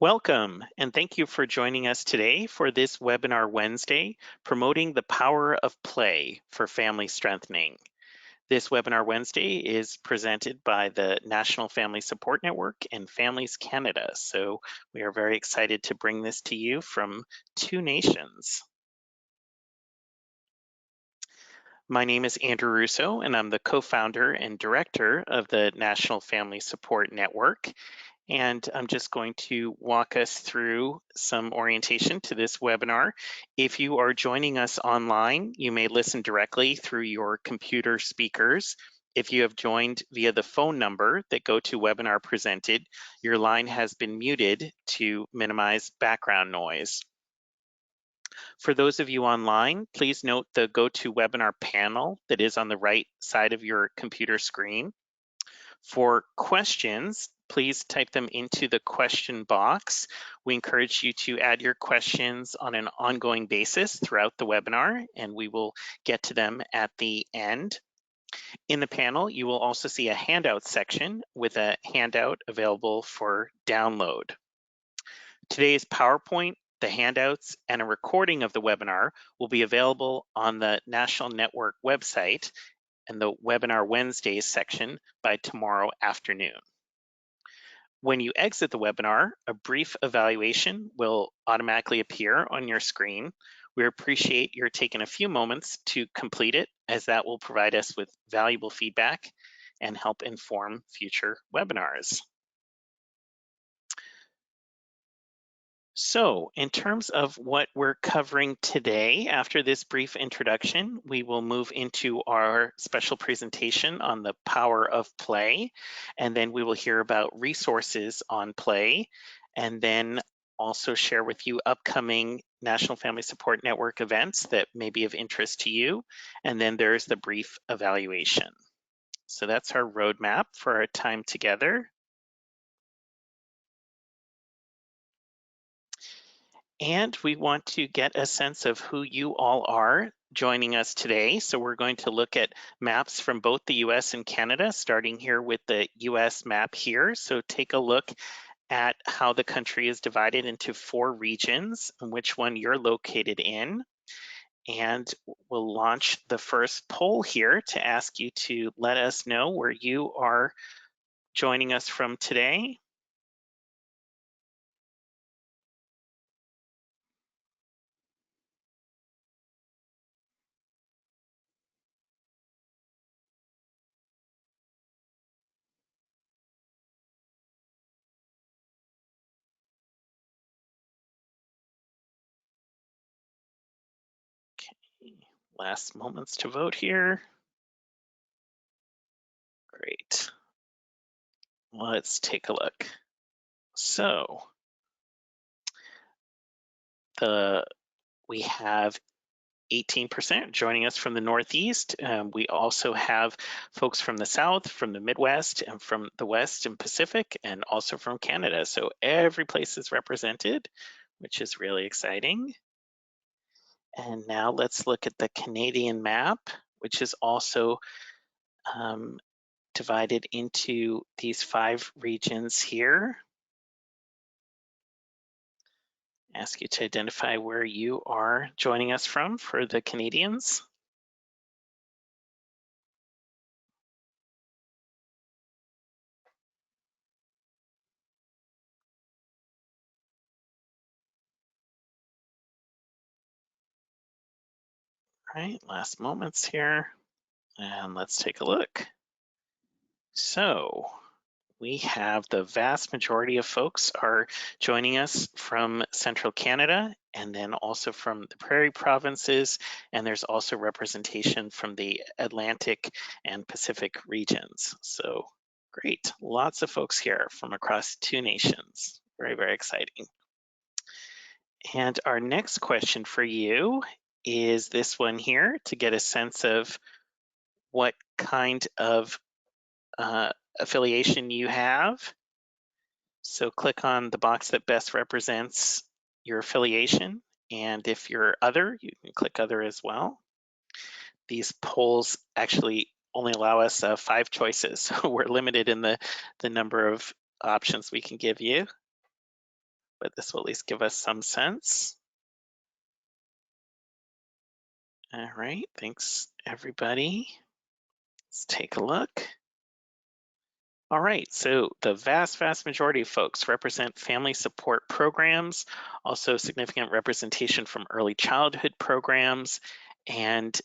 Welcome, and thank you for joining us today for this Webinar Wednesday, Promoting the Power of Play for Family Strengthening. This Webinar Wednesday is presented by the National Family Support Network and Families Canada, so we are very excited to bring this to you from two nations. My name is Andrew Russo, and I'm the co-founder and director of the National Family Support Network. And I'm just going to walk us through some orientation to this webinar. If you are joining us online, you may listen directly through your computer speakers. If you have joined via the phone number that GoToWebinar presented, your line has been muted to minimize background noise. For those of you online, please note the GoToWebinar panel that is on the right side of your computer screen. For questions, please type them into the question box. We encourage you to add your questions on an ongoing basis throughout the webinar, and we will get to them at the end. In the panel, you will also see a handout section with a handout available for download. Today's PowerPoint, the handouts, and a recording of the webinar will be available on the National Network website and the Webinar Wednesdays section by tomorrow afternoon. When you exit the webinar, a brief evaluation will automatically appear on your screen. We appreciate your taking a few moments to complete it, as that will provide us with valuable feedback and help inform future webinars. So, in terms of what we're covering today, after this brief introduction, we will move into our special presentation on the power of play, and then we will hear about resources on play, and then also share with you upcoming National Family Support Network events that may be of interest to you, and then there's the brief evaluation. So that's our roadmap for our time together. And we want to get a sense of who you all are joining us today. So we're going to look at maps from both the US and Canada, starting here with the US map here. So take a look at how the country is divided into 4 regions and which one you're located in. And we'll launch the first poll here to ask you to let us know where you are joining us from today. Last moments to vote here. Great. Let's take a look. So we have 18% joining us from the Northeast. We also have folks from the South, from the Midwest, and from the West and Pacific, and also from Canada. So every place is represented, which is really exciting. And now let's look at the Canadian map, which is also divided into these 5 regions here. Ask you to identify where you are joining us from for the Canadians. All right, last moments here, and let's take a look. So we have the vast majority of folks are joining us from Central Canada, and then also from the Prairie provinces, and there's also representation from the Atlantic and Pacific regions. So great, lots of folks here from across 2 nations. Very, very exciting. And our next question for you is this one here, to get a sense of what kind of affiliation you have. So click on the box that best represents your affiliation. And if you're other, you can click other as well. These polls actually only allow us 5 choices. So we're limited in the number of options we can give you. but this will at least give us some sense. All right, thanks everybody. Let's take a look. All right, so the vast majority of folks represent family support programs, also significant representation from early childhood programs, and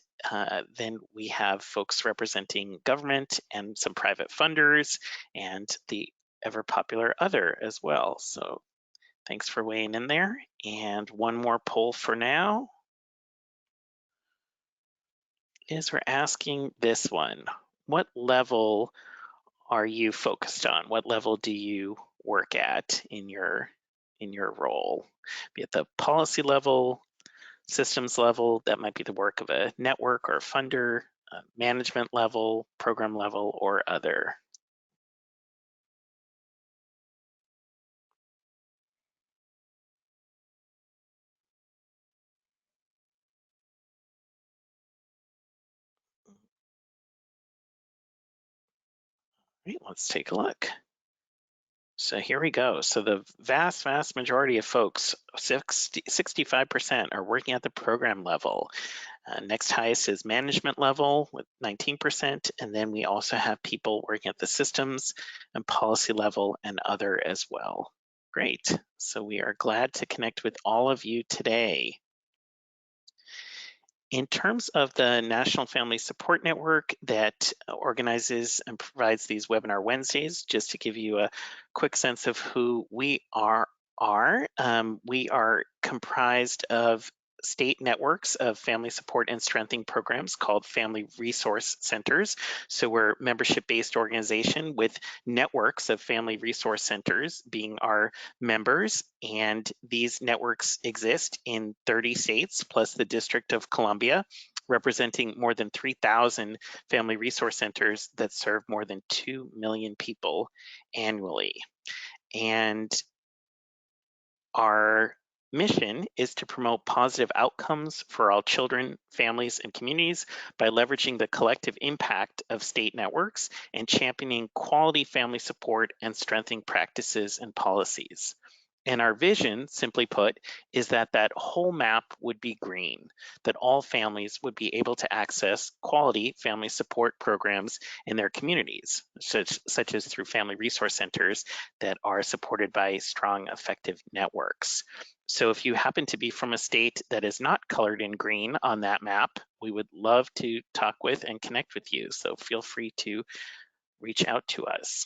then we have folks representing government and some private funders and the ever popular other as well. So thanks for weighing in there. And one more poll for now is we're asking this one. What level are you focused on? What level do you work at in your role? Be at the policy level, systems level, that might be the work of a network or a funder, management level, program level, or other. Right, let's take a look. So here we go. So the vast majority of folks, 65% are working at the program level. Next highest is management level with 19%, and then we also have people working at the systems and policy level and other as well. Great, so we are glad to connect with all of you today. In terms of the National Family Support Network that organizes and provides these Webinar Wednesdays, just to give you a quick sense of who we are comprised of state networks of family support and strengthening programs called family resource centers. So we're a membership-based organization with networks of family resource centers being our members, and these networks exist in 30 states plus the District of Columbia, representing more than 3,000 family resource centers that serve more than 2 million people annually. And our mission is to promote positive outcomes for all children, families, and communities by leveraging the collective impact of state networks and championing quality family support and strengthening practices and policies. And our vision, simply put, is that that whole map would be green, that all families would be able to access quality family support programs in their communities, such as through family resource centers that are supported by strong, effective networks. So if you happen to be from a state that is not colored in green on that map, we would love to talk with and connect with you. So feel free to reach out to us.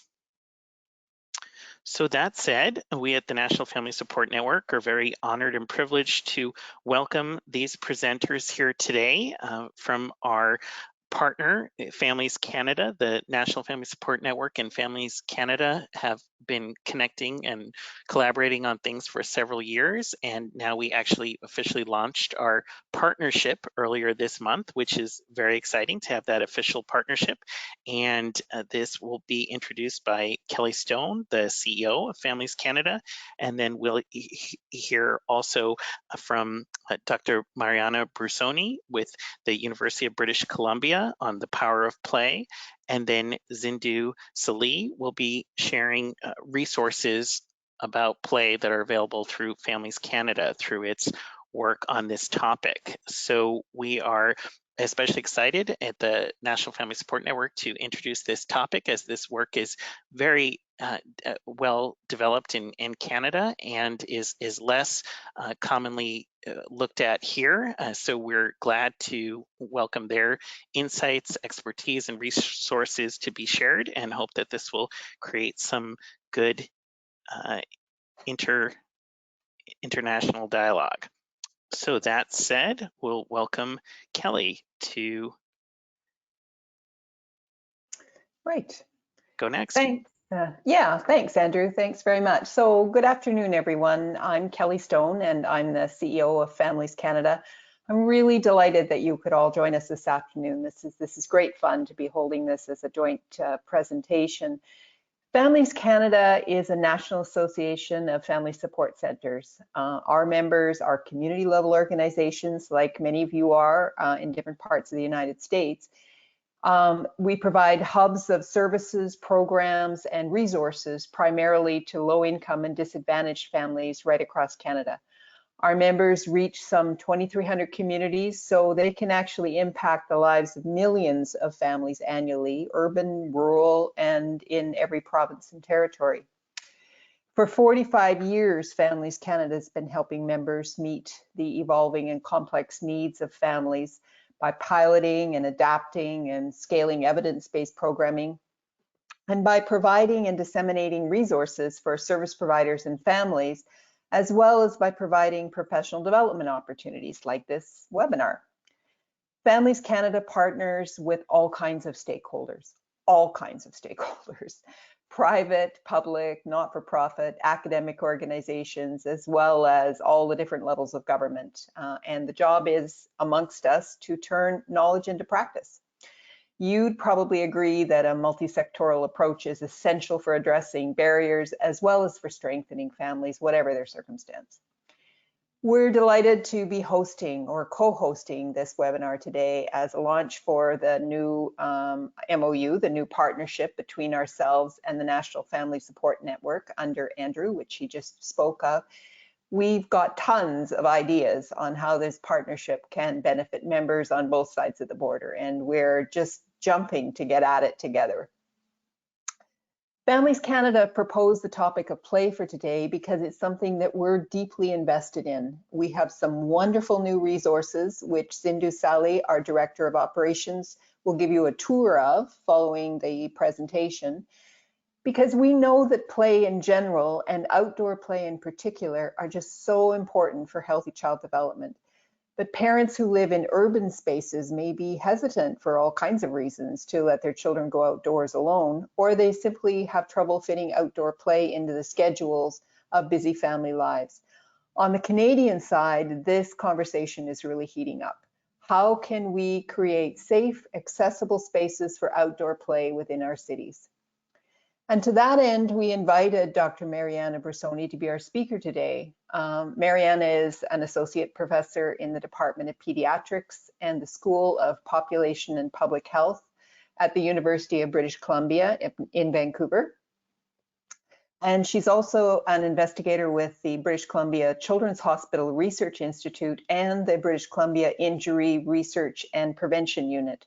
So that said, we at the National Family Support Network are very honored and privileged to welcome these presenters here today from our partner, Families Canada. The National Family Support Network and Families Canada have been connecting and collaborating on things for several years, and now we actually officially launched our partnership earlier this month, which is very exciting to have that official partnership. And this will be introduced by Kelly Stone, the CEO of Families Canada, and then we'll hear also from Dr. Mariana Brussoni with the University of British Columbia on the power of play. And then Zindu Salih will be sharing resources about play that are available through Families Canada through its work on this topic. So we are especially excited at the National Family Support Network to introduce this topic, as this work is very well developed in Canada and is less commonly looked at here. So we're glad to welcome their insights, expertise, and resources to be shared, and hope that this will create some good international dialogue. So that said, we'll welcome Kelly to go next. Thanks. Thanks, Andrew. Thanks very much. So good afternoon, everyone. I'm Kelly Stone, and I'm the CEO of Families Canada. I'm really delighted that you could all join us this afternoon. This is great fun to be holding this as a joint presentation. Families Canada is a national association of family support centers. Our members are community level organizations, like many of you are in different parts of the United States. We provide hubs of services, programs, and resources primarily to low-income and disadvantaged families right across Canada. Our members reach some 2,300 communities, so they can actually impact the lives of millions of families annually, urban, rural, and in every province and territory. For 45 years, Families Canada has been helping members meet the evolving and complex needs of families by piloting and adapting and scaling evidence-based programming, and by providing and disseminating resources for service providers and families, as well as by providing professional development opportunities like this webinar. Families Canada partners with all kinds of stakeholders, private, public, not-for-profit, academic organizations, as well as all the different levels of government. And the job is, amongst us, to turn knowledge into practice. You'd probably agree that a multi-sectoral approach is essential for addressing barriers as well as for strengthening families, whatever their circumstance. We're delighted to be hosting or co-hosting this webinar today as a launch for the new MOU, the new partnership between ourselves and the National Family Support Network under Andrew, which he just spoke of. We've got tons of ideas on how this partnership can benefit members on both sides of the border, and we're just jumping to get at it together. Families Canada proposed the topic of play for today because it's something that we're deeply invested in. We have some wonderful new resources, which Sindhu Sally, our Director of Operations, will give you a tour of following the presentation, because we know that play in general and outdoor play in particular are just so important for healthy child development. But parents who live in urban spaces may be hesitant for all kinds of reasons to let their children go outdoors alone, or they simply have trouble fitting outdoor play into the schedules of busy family lives. On the Canadian side, this conversation is really heating up. How can we create safe, accessible spaces for outdoor play within our cities? And to that end, we invited Dr. Mariana Brussoni to be our speaker today. Mariana is an associate professor in the Department of Pediatrics and the School of Population and Public Health at the University of British Columbia in Vancouver. And she's also an investigator with the British Columbia Children's Hospital Research Institute and the British Columbia Injury Research and Prevention Unit.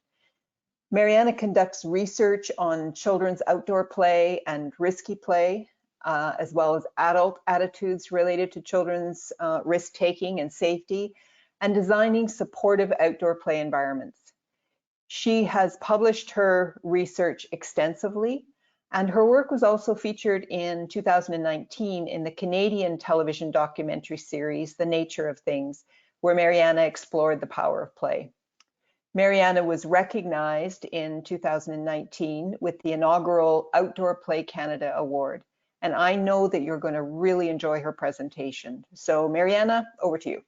Mariana conducts research on children's outdoor play and risky play, as well as adult attitudes related to children's risk-taking and safety, and designing supportive outdoor play environments. She has published her research extensively, and her work was also featured in 2019 in the Canadian television documentary series, The Nature of Things, where Mariana explored the power of play. Mariana was recognized in 2019 with the inaugural Outdoor Play Canada Award, and I know that you're going to really enjoy her presentation. So Mariana, over to you.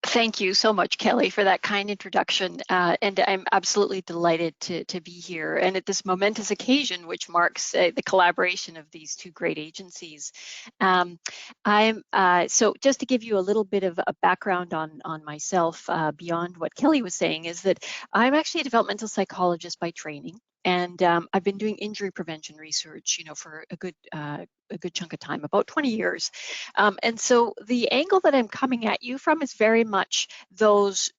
Thank you so much, Kelly, for that kind introduction. And I'm absolutely delighted to be here and at this momentous occasion, which marks the collaboration of these two great agencies. So just to give you a little bit of a background on myself beyond what Kelly was saying, is that I'm actually a developmental psychologist by training. And I've been doing injury prevention research, for a good chunk of time, about 20 years. And so the angle that I'm coming at you from is very much those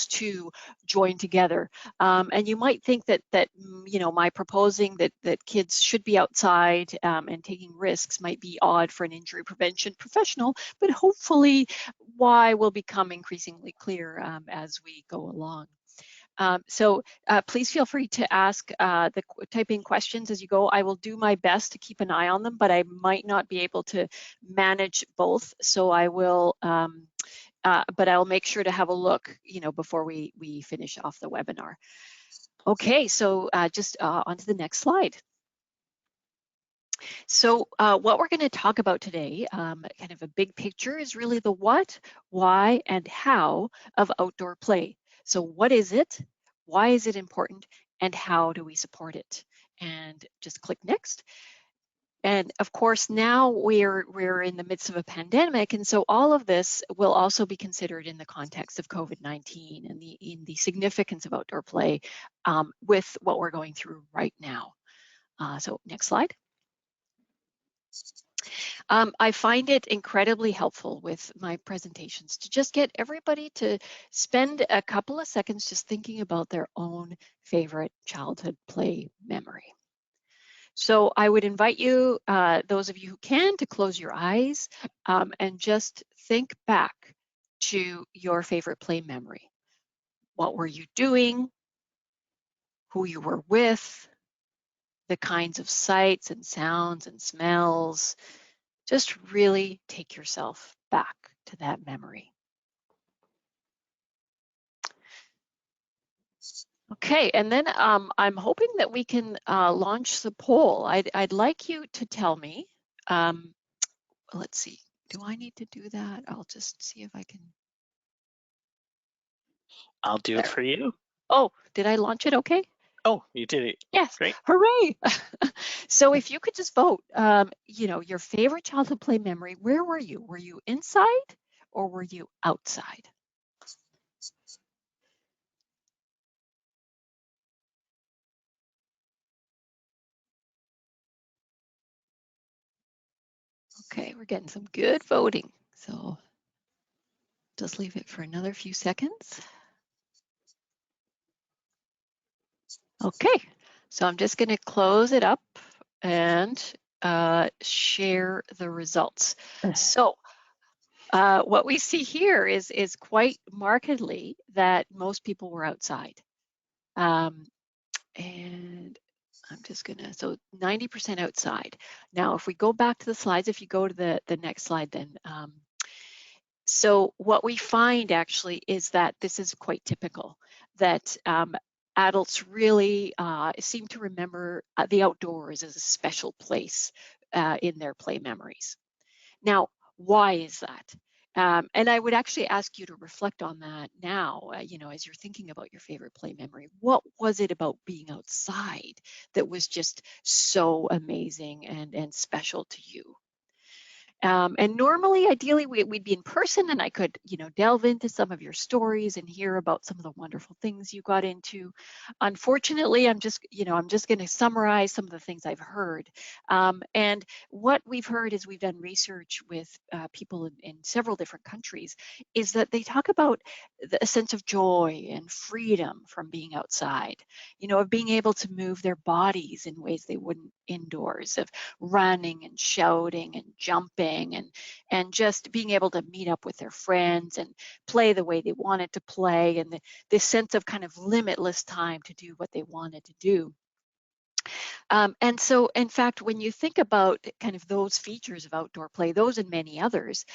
two joined together. And you might think that my proposing that kids should be outside and taking risks might be odd for an injury prevention professional, but hopefully why will become increasingly clear as we go along. So please feel free to ask type in questions as you go. I will do my best to keep an eye on them, but I might not be able to manage both. So I will, but I'll make sure to have a look, before we finish off the webinar. Okay, so just on to the next slide. So what we're going to talk about today, kind of a big picture, is really the what, why, and how of outdoor play. So what is it? Why is it important? And how do we support it? And just click next. And of course, now we're in the midst of a pandemic, and so all of this will also be considered in the context of COVID-19 and the significance of outdoor play with what we're going through right now. So next slide. I find it incredibly helpful with my presentations to just get everybody to spend a couple of seconds just thinking about their own favorite childhood play memory. So I would invite you, those of you who can, to close your eyes and just think back to your favorite play memory. What were you doing? Who you were with? The kinds of sights and sounds and smells. Just really take yourself back to that memory. Okay, and then I'm hoping that we can launch the poll. I'd like you to tell me, let's see, do I need to do that? I'll just see if I can. I'll do it for you. Oh, did I launch it okay? Oh, you did it. Yes, Great. Hooray. So if you could just vote, you know, your favorite childhood play memory, where were you? Were you inside or were you outside? Okay, we're getting some good voting. So just leave it for another few seconds. Okay, so I'm just going to close it up and share the results. So what we see here is quite markedly that most people were outside. And I'm just gonna, so 90% outside. Now, if we go back to the slides, if you go to the next slide then, so what we find actually is that this is quite typical, that adults really seem to remember the outdoors as a special place in their play memories. Now, why is that? And I would actually ask you to reflect on that now, you know, as you're thinking about your favorite play memory. What was it about being outside that was just so amazing and special to you? And normally, ideally, we'd be in person and I could, you know, delve into some of your stories and hear about some of the wonderful things you got into. Unfortunately, I'm just going to summarize some of the things I've heard. And what we've heard as we've done research with people in several different countries is that they talk about a sense of joy and freedom from being outside, you know, of being able to move their bodies in ways they wouldn't indoors, of running and shouting and jumping and just being able to meet up with their friends and play the way they wanted to play, and this sense of kind of limitless time to do what they wanted to do. And so, in fact, when you think about kind of those features of outdoor play, those and many others,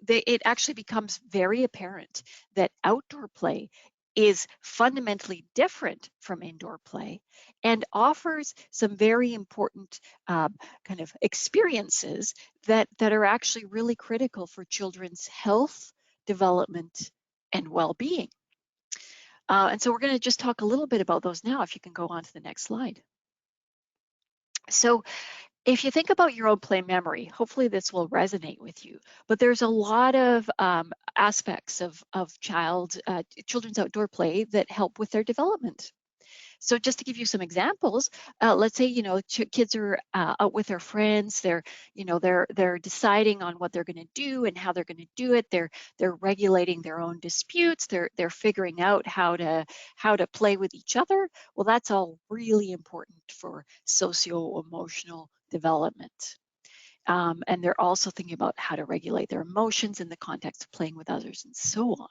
it actually becomes very apparent that outdoor play is fundamentally different from indoor play and offers some very important kind of experiences that are actually really critical for children's health, development, and well-being. And so we're going to just talk a little bit about those now, if you can go on to the next slide. So if you think about your own play memory, hopefully this will resonate with you, but there's a lot of aspects of children's outdoor play that help with their development. So just to give you some examples, let's say, you know, kids are out with their friends, they're deciding on what they're going to do and how they're going to do it. They're regulating their own disputes. They're figuring out how to play with each other. Well, that's all really important for socio-emotional development. And they're also thinking about how to regulate their emotions in the context of playing with others and so on.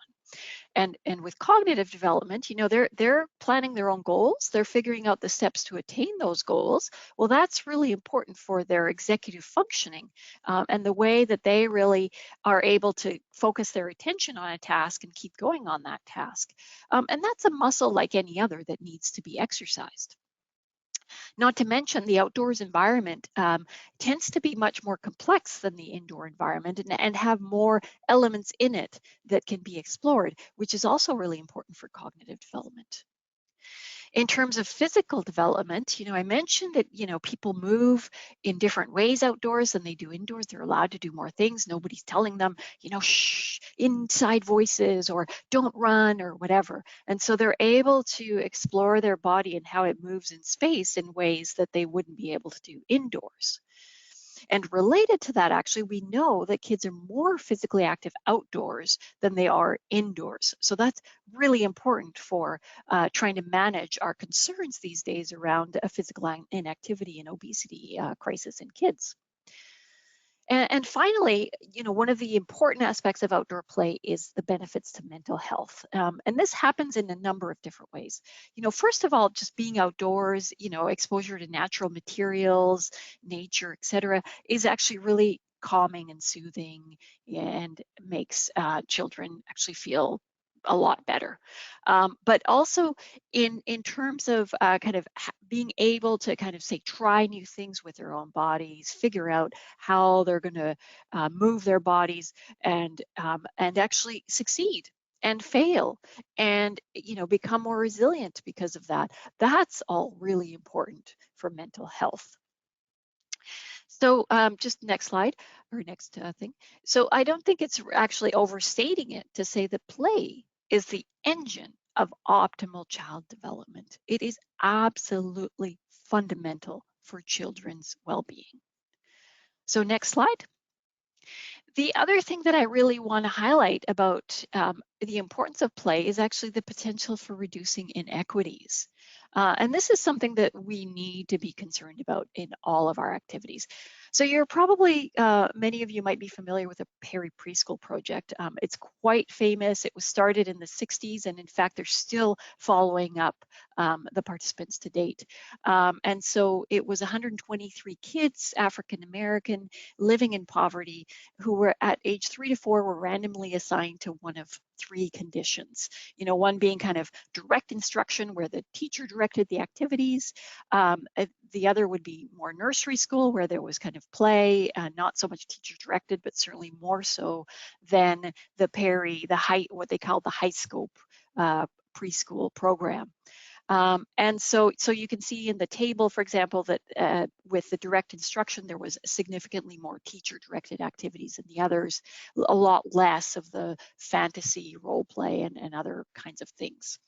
And with cognitive development, you know, they're planning their own goals. They're figuring out the steps to attain those goals. Well, that's really important for their executive functioning and the way that they really are able to focus their attention on a task and keep going on that task. And that's a muscle like any other that needs to be exercised. Not to mention the outdoors environment tends to be much more complex than the indoor environment and have more elements in it that can be explored, which is also really important for cognitive development. In terms of physical development, I mentioned that, people move in different ways outdoors than they do indoors. They're allowed to do more things. Nobody's telling them, shh, inside voices or don't run or whatever. And so they're able to explore their body and how it moves in space in ways that they wouldn't be able to do indoors. And related to that, actually, we know that kids are more physically active outdoors than they are indoors. So that's really important for trying to manage our concerns these days around a physical inactivity and obesity crisis in kids. And finally, one of the important aspects of outdoor play is the benefits to mental health. And this happens in a number of different ways. First of all, just being outdoors, exposure to natural materials, nature, etc., is actually really calming and soothing and makes children actually feel a lot better. But also in terms of kind of being able to kind of say try new things with their own bodies, figure out how they're going to move their bodies and actually succeed and fail and become more resilient because of that. That's all really important for mental health. So just next slide or next thing. So I don't think it's actually overstating it to say that play is the engine of optimal child development. It is absolutely fundamental for children's well-being. So next slide. The other thing that I really want to highlight about the importance of play is actually the potential for reducing inequities. And this is something that we need to be concerned about in all of our activities. So you're probably, many of you might be familiar with the Perry Preschool Project. It's quite famous. It was started in the 60s, and in fact, they're still following up the participants to date. And so it was 123 kids, African American, living in poverty, who were at age 3 to 4 were randomly assigned to one of 3 conditions. One being kind of direct instruction where the teacher directed the activities. The other would be more nursery school where there was kind of play, not so much teacher directed, but certainly more so than the Perry, what they call the high scope preschool program. And so you can see in the table, for example, that with the direct instruction, there was significantly more teacher-directed activities than the others, a lot less of the fantasy role play and other kinds of things.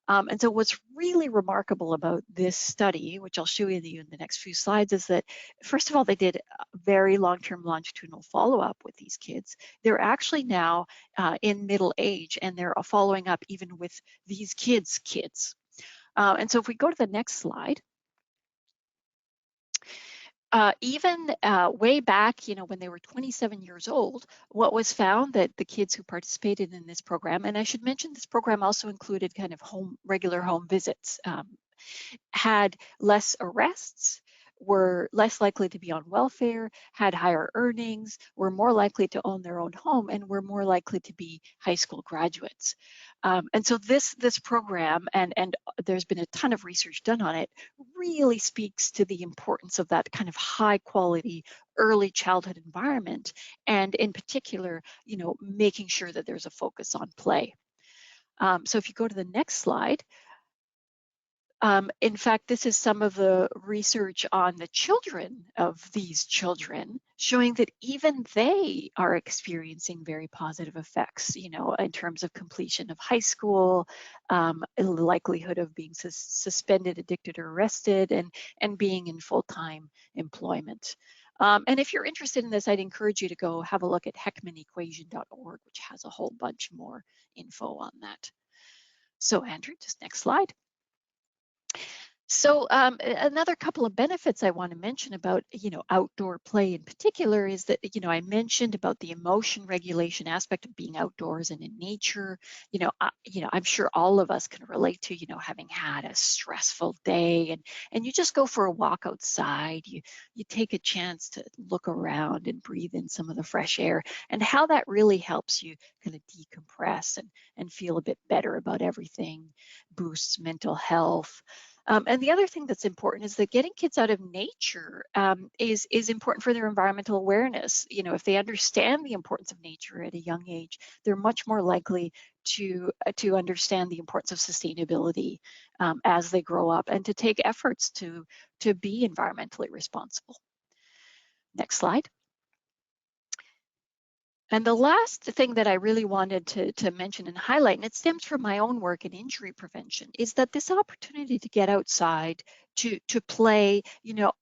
And so what's really remarkable about this study, which I'll show you in the next few slides, is that, first of all, they did very long-term longitudinal follow-up with these kids. They're actually now in middle age, and they're following up even with these kids' kids. And so if we go to the next slide, even way back, when they were 27 years old, what was found that the kids who participated in this program, and I should mention this program also included kind of regular home visits, had less arrests, were less likely to be on welfare, had higher earnings, were more likely to own their own home, and were more likely to be high school graduates. And so this program, and there's been a ton of research done on it, really speaks to the importance of that kind of high quality early childhood environment, and in particular, making sure that there's a focus on play. So if you go to the next slide, in fact, this is some of the research on the children of these children, showing that even they are experiencing very positive effects, in terms of completion of high school, likelihood of being suspended, addicted, or arrested, and being in full-time employment. And if you're interested in this, I'd encourage you to go have a look at heckmanequation.org, which has a whole bunch more info on that. So Andrew, just next slide. So another couple of benefits I want to mention about, outdoor play in particular is that, I mentioned about the emotion regulation aspect of being outdoors and in nature. I'm sure all of us can relate to, having had a stressful day and you just go for a walk outside. You take a chance to look around and breathe in some of the fresh air, and how that really helps you kind of decompress and feel a bit better about everything, boosts mental health. And the other thing that's important is that getting kids out of nature is important for their environmental awareness. You know, if they understand the importance of nature at a young age, they're much more likely to understand the importance of sustainability as they grow up, and to take efforts to be environmentally responsible. Next slide. And the last thing that I really wanted to mention and highlight, and it stems from my own work in injury prevention, is that this opportunity to get outside, to play, you know,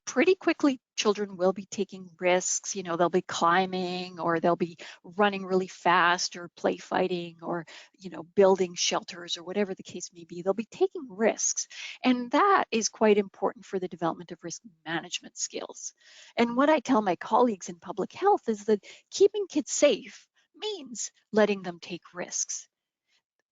pretty quickly children will be taking risks. You know, they'll be climbing, or they'll be running really fast, or play fighting, or, you know, building shelters, or whatever the case may be. They'll be taking risks, and that is quite important for the development of risk management skills. And what I tell my colleagues in public health is that keeping kids safe means letting them take risks.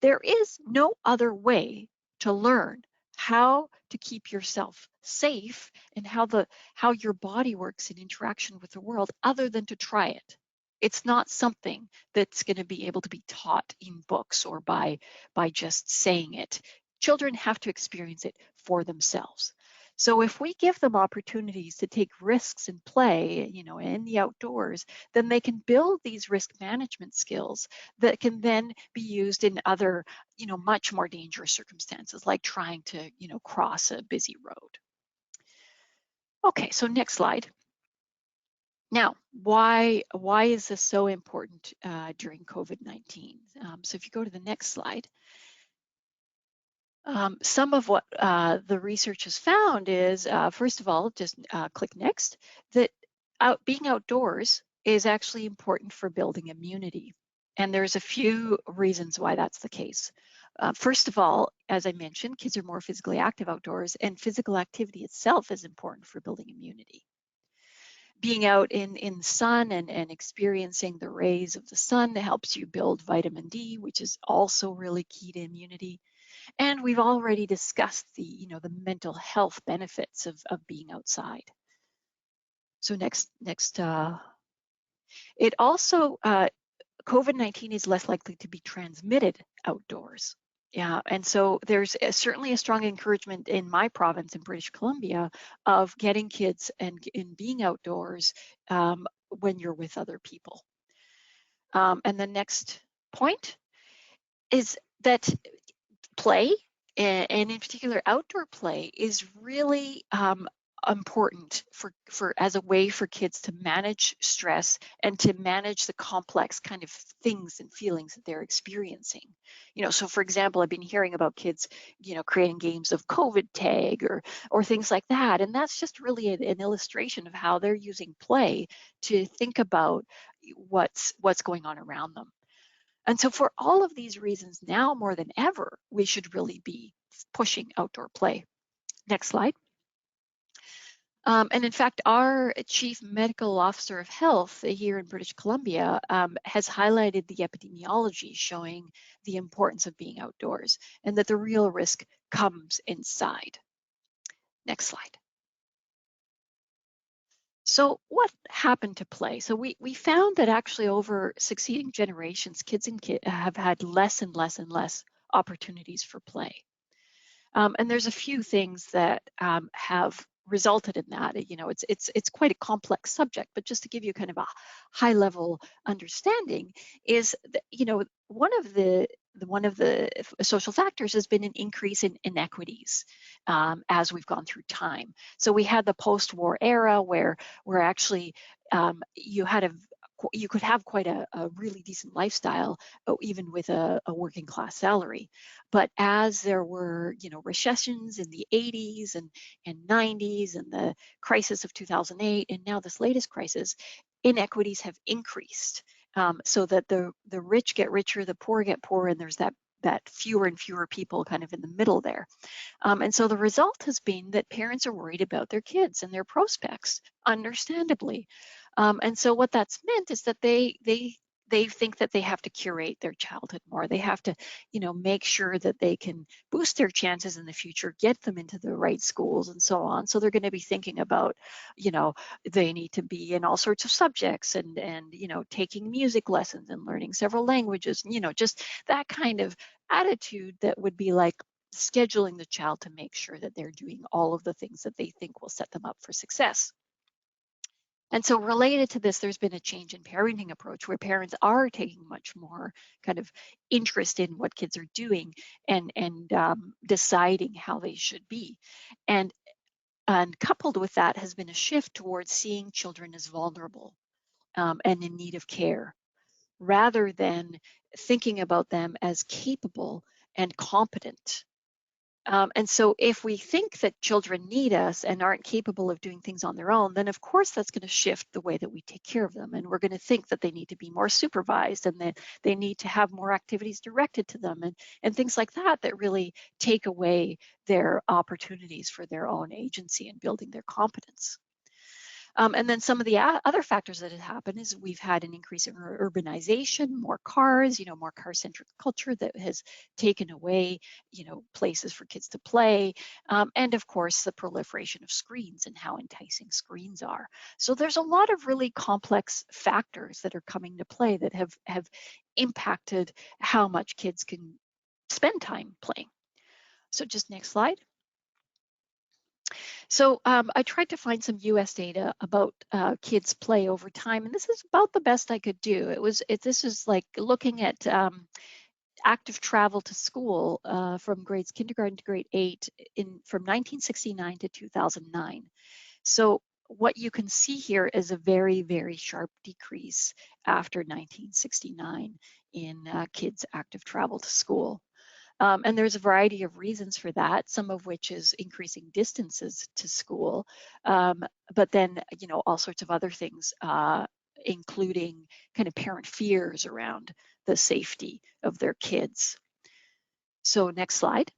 There is no other way to learn how to keep yourself safe and how your body works in interaction with the world other than to try it. It's not something that's going to be able to be taught in books or by just saying it. Children have to experience it for themselves. So if we give them opportunities to take risks and play, you know, in the outdoors, then they can build these risk management skills that can then be used in other, you know, much more dangerous circumstances, like trying to, you know, cross a busy road. Okay, so next slide. Now, why is this so important during COVID-19? So if you go to the next slide, some of what the research has found is, first of all, just click next, that being outdoors is actually important for building immunity. And there's a few reasons why that's the case. First of all, as I mentioned, kids are more physically active outdoors, and physical activity itself is important for building immunity. Being out in the sun and experiencing the rays of the sun helps you build vitamin D, which is also really key to immunity. And we've already discussed the, you know, the mental health benefits of being outside. So next, it also, COVID-19 is less likely to be transmitted outdoors. Yeah, and so there's certainly a strong encouragement in my province in British Columbia of getting kids and being outdoors when you're with other people. And the next point is that play, and in particular outdoor play, is really important for as a way for kids to manage stress and to manage the complex kind of things and feelings that they're experiencing. You know, so for example, I've been hearing about kids, you know, creating games of COVID tag or things like that, and that's just really an illustration of how they're using play to think about what's going on around them. And so for all of these reasons, now more than ever, we should really be pushing outdoor play. Next slide. And in fact, our Chief Medical Officer of Health here in British Columbia has highlighted the epidemiology showing the importance of being outdoors and that the real risk comes inside. Next slide. So what happened to play? So we found that actually over succeeding generations, kids have had less and less and less opportunities for play. And there's a few things that have resulted in that. You know, it's quite a complex subject, but just to give you kind of a high level understanding is that, you know, one of the social factors has been an increase in inequities as we've gone through time. So we had the post-war era where actually you could have quite a really decent lifestyle, even with a working class salary. But as there were, you know, recessions in the 80s and 90s and the crisis of 2008 and now this latest crisis, inequities have increased. So that the rich get richer, the poor get poorer, and there's that fewer and fewer people kind of in the middle there. And so the result has been that parents are worried about their kids and their prospects, understandably. And so what that's meant is that they think that they have to curate their childhood more. They have to, you know, make sure that they can boost their chances in the future, get them into the right schools and so on. So they're going to be thinking about, you know, they need to be in all sorts of subjects and you know, taking music lessons and learning several languages, you know, just that kind of attitude that would be like, scheduling the child to make sure that they're doing all of the things that they think will set them up for success. And so related to this, there's been a change in parenting approach where parents are taking much more kind of interest in what kids are doing and deciding how they should be. And coupled with that has been a shift towards seeing children as vulnerable and in need of care, rather than thinking about them as capable and competent. And so if we think that children need us and aren't capable of doing things on their own, then of course that's going to shift the way that we take care of them. And we're going to think that they need to be more supervised and that they need to have more activities directed to them and things like that that really take away their opportunities for their own agency and building their competence. And then some of the other factors that have happened is we've had an increase in urbanization, more cars, more car-centric culture that has taken away, places for kids to play, and of course the proliferation of screens and how enticing screens are. So there's a lot of really complex factors that are coming to play that have impacted how much kids can spend time playing. So just next slide. So I tried to find some US data about kids' play over time, and this is about the best I could do. This is like looking at active travel to school from grades kindergarten to grade 8 from 1969 to 2009. So what you can see here is a very, very sharp decrease after 1969 in kids' active travel to school. And there's a variety of reasons for that, some of which is increasing distances to school, but then, all sorts of other things, including kind of parent fears around the safety of their kids. So next slide.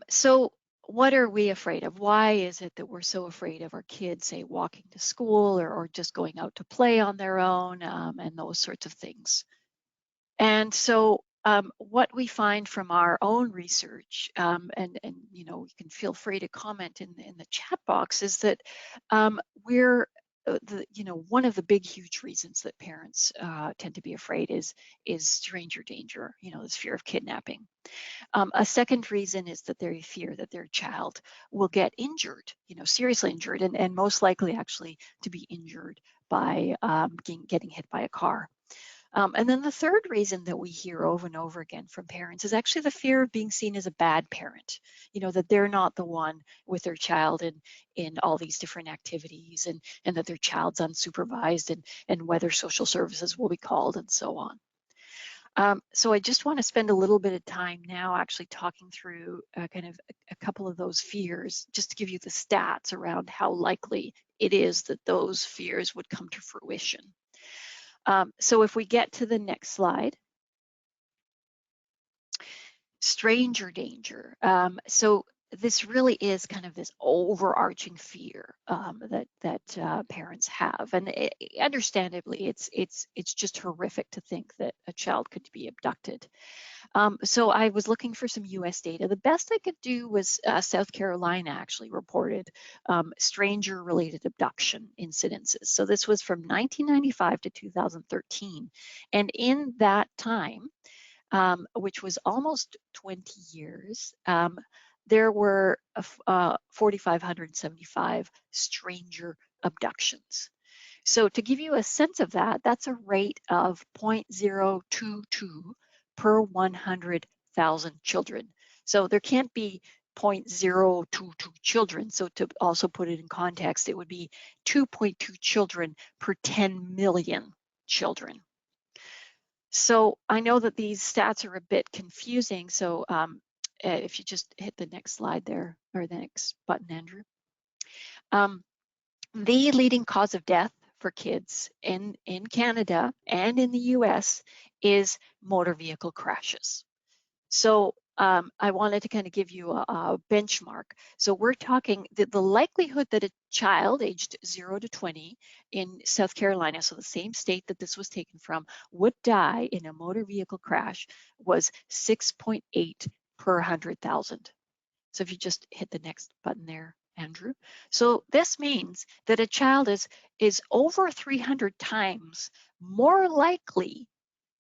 So what are we afraid of? Why is it that we're so afraid of our kids, say, walking to school or just going out to play on their own and those sorts of things? And so what we find from our own research, and you can feel free to comment in the chat box, is that we're one of the big, huge reasons that parents tend to be afraid is stranger danger, this fear of kidnapping. A second reason is that they fear that their child will get injured, seriously injured, and most likely actually to be injured by getting hit by a car. And then the third reason that we hear over and over again from parents is actually the fear of being seen as a bad parent, that they're not the one with their child in all these different activities and that their child's unsupervised and whether social services will be called and so on. So I just want to spend a little bit of time now actually talking through kind of a couple of those fears, just to give you the stats around how likely it is that those fears would come to fruition. So if we get to the next slide, stranger danger. So this really is kind of this overarching fear that parents have, and understandably, it's just horrific to think that a child could be abducted. So I was looking for some US data. The best I could do was South Carolina actually reported stranger-related abduction incidences. So this was from 1995 to 2013. And in that time, which was almost 20 years, there were 4,575 stranger abductions. So to give you a sense of that, that's a rate of 0.022 per 100,000 children. So there can't be 0.022 children. So to also put it in context, it would be 2.2 children per 10 million children. So I know that these stats are a bit confusing. So if you just hit the next slide there, or the next button, Andrew. The leading cause of death for kids in Canada and in the US is motor vehicle crashes. So I wanted to kind of give you a benchmark. So we're talking the likelihood that a child aged 0 to 20 in South Carolina, so the same state that this was taken from, would die in a motor vehicle crash was 6.8 per 100,000. So if you just hit the next button there, Andrew. So this means that a child is over 300 times more likely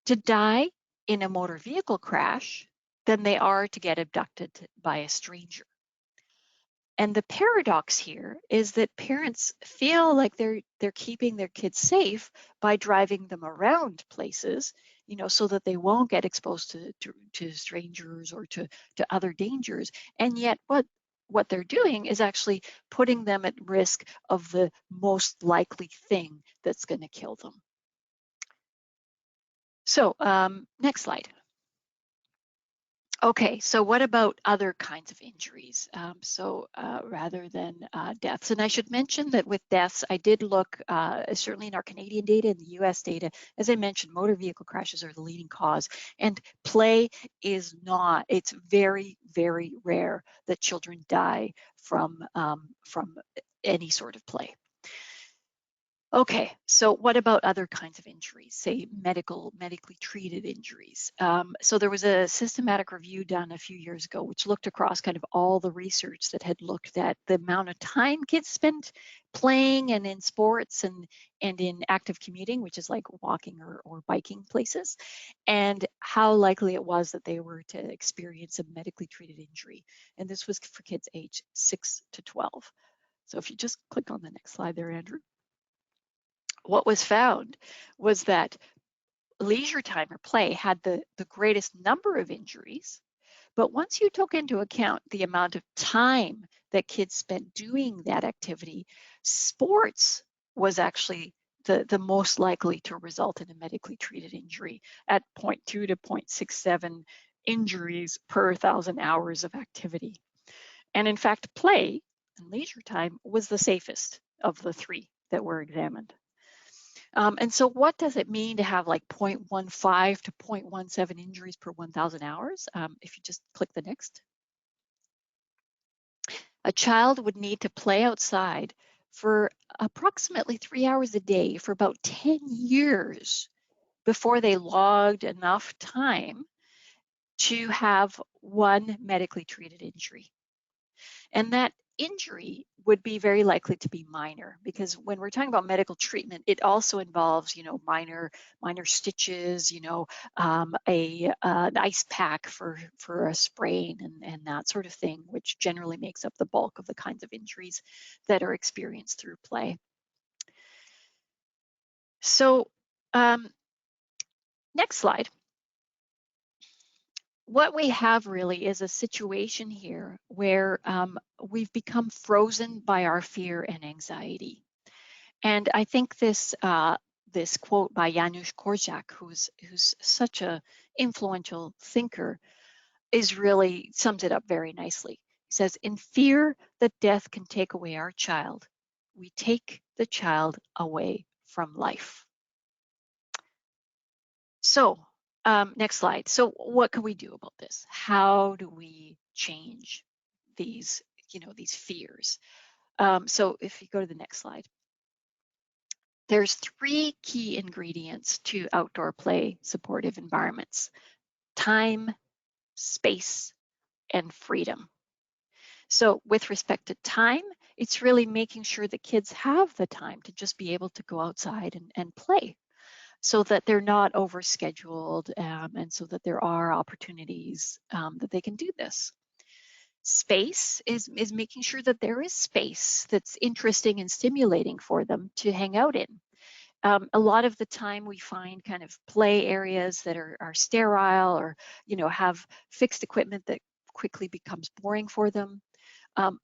to die in a motor vehicle crash than they are to get abducted by a stranger. And the paradox here is that parents feel like they're keeping their kids safe by driving them around places, so that they won't get exposed to strangers or to other dangers. And yet what they're doing is actually putting them at risk of the most likely thing that's going to kill them. So next slide. Okay, so what about other kinds of injuries? Rather than deaths, and I should mention that with deaths, I did look certainly in our Canadian data and the US data, as I mentioned, motor vehicle crashes are the leading cause, and play is not. It's very, very rare that children die from any sort of play. Okay, so what about other kinds of injuries, say medically treated injuries? So there was a systematic review done a few years ago, which looked across kind of all the research that had looked at the amount of time kids spent playing and in sports and in active commuting, which is like walking or biking places, and how likely it was that they were to experience a medically treated injury. And this was for kids aged 6 to 12. So if you just click on the next slide there, Andrew. What was found was that leisure time or play had the greatest number of injuries, but once you took into account the amount of time that kids spent doing that activity, sports was actually the most likely to result in a medically treated injury at 0.2 to 0.67 injuries per 1,000 hours of activity. And in fact, play and leisure time was the safest of the three that were examined. And so what does it mean to have like 0.15 to 0.17 injuries per 1,000 hours? If you just click the next. A child would need to play outside for approximately 3 hours a day for about 10 years before they logged enough time to have one medically treated injury. And that injury would be very likely to be minor, because when we're talking about medical treatment, it also involves, minor stitches, an ice pack for a sprain and that sort of thing, which generally makes up the bulk of the kinds of injuries that are experienced through play. So next slide. What we have really is a situation here where we've become frozen by our fear and anxiety. And I think this this quote by Janusz Korczak, who's such a influential thinker, really sums it up very nicely. He says, "In fear that death can take away our child, we take the child away from life." So next slide. So what can we do about this? How do we change these, these fears? So if you go to the next slide, there's 3 key ingredients to outdoor play supportive environments: time, space, and freedom. So with respect to time, it's really making sure that kids have the time to just be able to go outside and play, so that they're not overscheduled, and so that there are opportunities that they can do this. Space is making sure that there is space that's interesting and stimulating for them to hang out in. A lot of the time we find kind of play areas that are sterile, or have fixed equipment that quickly becomes boring for them.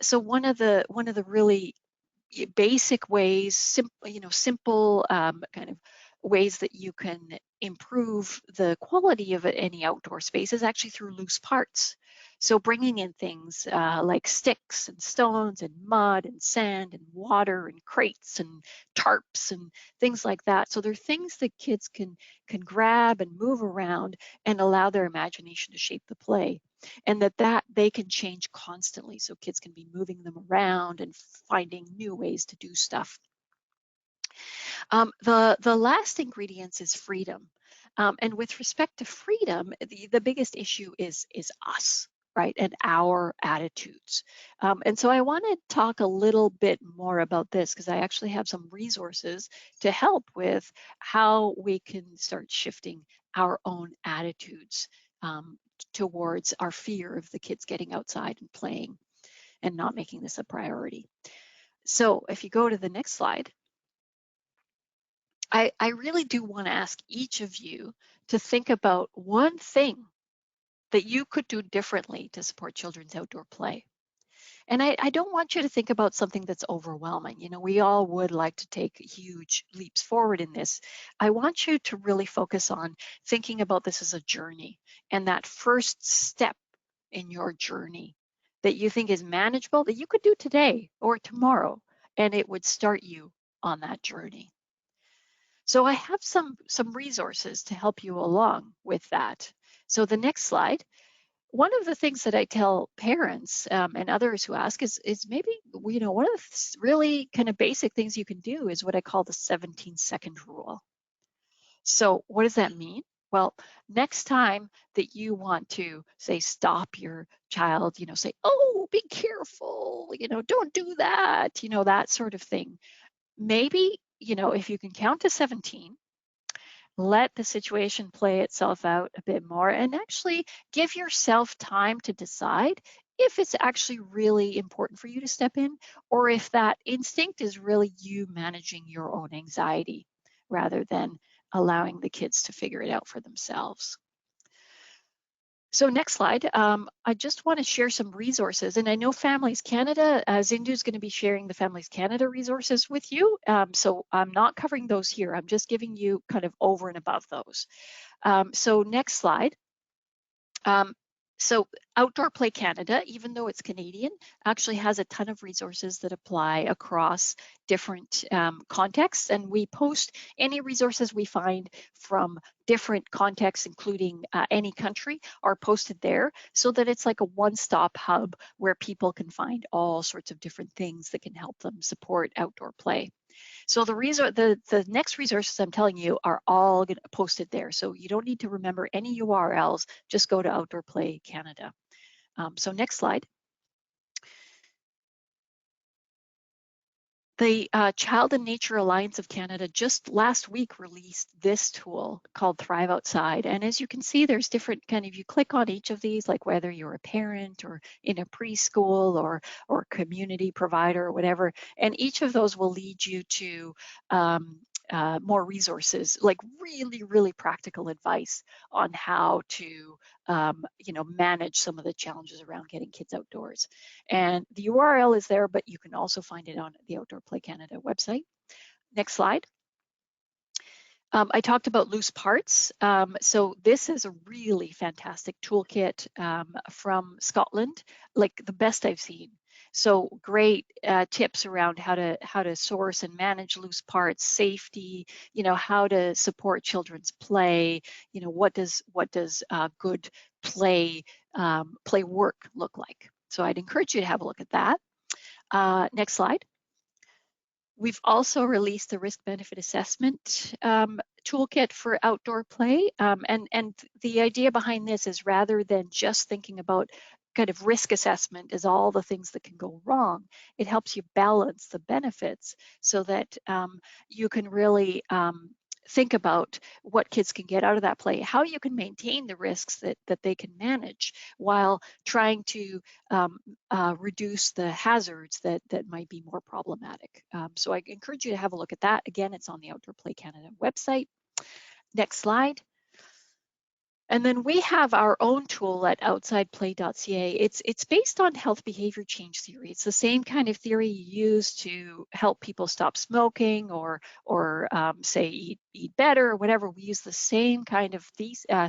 So one of the really basic ways, simple kind of ways that you can improve the quality of any outdoor space is actually through loose parts. So bringing in things like sticks and stones and mud and sand and water and crates and tarps and things like that. So they're things that kids can grab and move around and allow their imagination to shape the play. And that they can change constantly, so kids can be moving them around and finding new ways to do stuff. The last ingredient is freedom. And with respect to freedom, the biggest issue is us, right, and our attitudes. And so I want to talk a little bit more about this, because I actually have some resources to help with how we can start shifting our own attitudes towards our fear of the kids getting outside and playing and not making this a priority. So if you go to the next slide, I really do want to ask each of you to think about one thing that you could do differently to support children's outdoor play. And I don't want you to think about something that's overwhelming. You know, we all would like to take huge leaps forward in this. I want you to really focus on thinking about this as a journey, and that first step in your journey that you think is manageable, that you could do today or tomorrow, and it would start you on that journey. So I have some resources to help you along with that. So the next slide. One of the things that I tell parents and others who ask is maybe, you know, one of the really kind of basic things you can do is what I call the 17-second rule. So what does that mean? Well, next time that you want to say stop your child, you know, say, oh, be careful, you know, don't do that, you know, that sort of thing. Maybe, you know, if you can count to 17, let the situation play itself out a bit more and actually give yourself time to decide if it's actually really important for you to step in, or if that instinct is really you managing your own anxiety rather than allowing the kids to figure it out for themselves. So next slide, I just want to share some resources, and I know Families Canada, Zindu is going to be sharing the Families Canada resources with you, so I'm not covering those here. I'm just giving you kind of over and above those. So next slide. So Outdoor Play Canada, even though it's Canadian, actually has a ton of resources that apply across different contexts, and we post any resources we find from different contexts, including any country, are posted there, so that it's like a one-stop hub where people can find all sorts of different things that can help them support outdoor play. So the next resources I'm telling you are all posted there. So you don't need to remember any URLs, just go to Outdoor Play Canada. So next slide. The Child and Nature Alliance of Canada just last week released this tool called Thrive Outside. And as you can see, there's different kind of, you click on each of these, like whether you're a parent or in a preschool or community provider or whatever, and each of those will lead you to more resources, like really practical advice on how to you know, manage some of the challenges around getting kids outdoors. And the URL is there, but you can also find it on the Outdoor Play Canada website. Next slide. I talked about loose parts. So this is a really fantastic toolkit from Scotland, like the best I've seen. So great tips around how to source and manage loose parts, safety, you know, how to support children's play, you know, what does good play work look like? So I'd encourage you to have a look at that. Next slide. We've also released the risk-benefit assessment toolkit for outdoor play. And the idea behind this is, rather than just thinking about kind of risk assessment as all the things that can go wrong, it helps you balance the benefits so that you can really think about what kids can get out of that play, how you can maintain the risks that they can manage while trying to reduce the hazards that might be more problematic. So I encourage you to have a look at that. Again, it's on the Outdoor Play Canada website. Next slide. And then we have our own tool at outsideplay.ca. It's based on health behavior change theory. It's the same kind of theory you use to help people stop smoking or say eat better or whatever. We use the same kind of